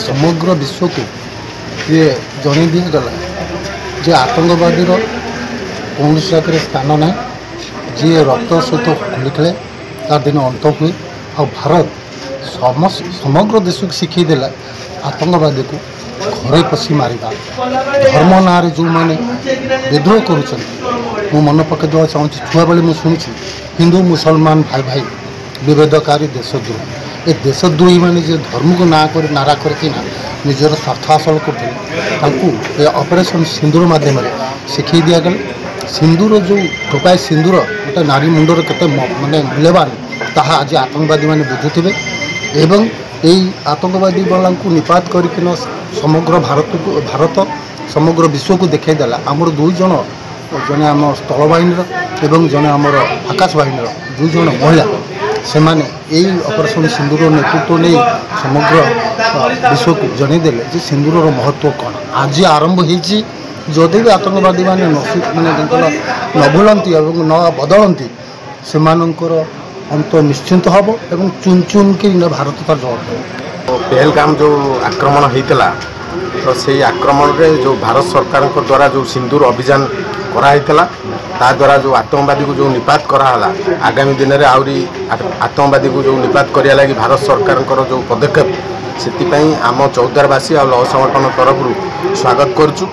समग्र विश्व को ये जन दिगला जे आतंकवादी कौन जगह स्थान ना जी रक्त सहित होली खेले तार दिन अंत हुए आ भारत समग्र देश को शिखईदेला आतंकवादी को घरे पशि मारिबा धर्म ना जो मैंने विद्रोह कर मन पकड़ देवा चाहूँ छुआ बेले मुझे शुणी हिंदू मुसलमान भाई भाई विभेदकारी देशद्रोह ए देशद्रोही मैंने जो धर्म को नारा करके निजर स्वार्थ हासिल करते ऑपरेशन सिंदूर माध्यम शिखई दिगला सिंदूर जो टोपाए सिंदूर गोटे नारी मुंडर के माने मूल्यवान ताहा आज आतंकवादी मैंने बुझुवे एवं यही आतंकवादी वाला निपात करके समग्र भारत समग्र विश्व को देखईदेला आमर दुई जन जने आम स्थल बाहिनी एवं जने आमर आकाश बाहिनी दुई जन महिला से माने यही ऑपरेशन सिंदूर नेतृत्व नहीं समग्र विश्व को जनईदेले जे सिंदूर महत्व कौन आज आरंभ होती जदि भी आतंकवादी मैंने न भूलती और न बदलती से अंत निश्चिंत हम एवं चुन चुन के भारत तार जवाब पहलगाम जो आक्रमण होता तो से आक्रमण में जो भारत सरकार द्वारा जो सिंदूर अभियान कराइला ता द्वारा जो आतंकवादी को जो निपात कराला आगामी दिन में आहरी आतंकवादी को जो निपात करिया लगी भारत सरकार जो पदक्षेप से आम चौद्वारवासी और लौ संगठन तरफ स्वागत करुँ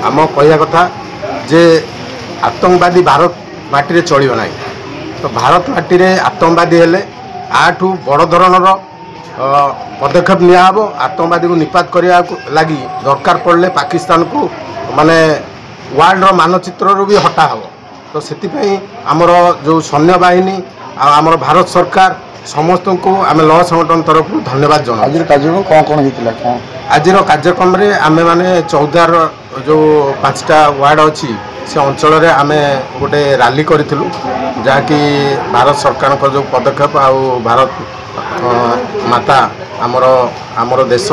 आम कह कथा जे आतंकवादी भारत माटी चलो ना तो भारत माटी आतंकवादी हेले आठू बड़ धरणर पदक्षेप नियाब आतंकवादी को निपात करने लगी दरकार पड़े पाकिस्तान को माने वर्ल्ड मानचित्र भी हटा हम तो से आमर जो सैन्य बाहिनी आमर भारत सरकार समस्त को आम लॉ संगठन तरफ धन्यवाद जना। आज कार्यक्रम कौन होता आज कार्यक्रम में आम मैंने चौदार जो 5टा वार्ड अच्छी से अंचल में आम गोटे रैली करूँ जहाँकि भारत सरकार जो पदक्षेप भारत माता आमर देश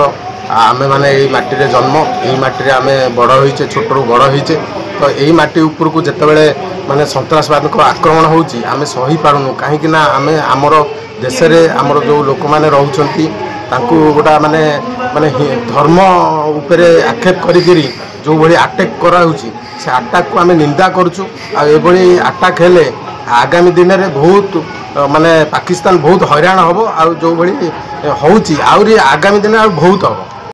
आमे माने यही माटी रे जन्म यही माटी रे आमे बड़ होइचे छोटरू बड़ होइचे तो यही माटी ऊपर को जितेबाला माने सन्त्रासवाद को आक्रमण होउची आमे सही पारुनु कहीं ना आमे आमर देश रे आमर जो लोक माने रहउचंती तांकू गोटा माने माने धर्म उपरे आक्षेप करी जो भली अटैक करा होउची से अटैक को आमे निंदा करूछु आ एभली अटैक हेले आगामी दिन में बहुत माने पाकिस्तान बहुत हैरान हम आ जो भली होउची आउरी आगामी दिन बहुत हम।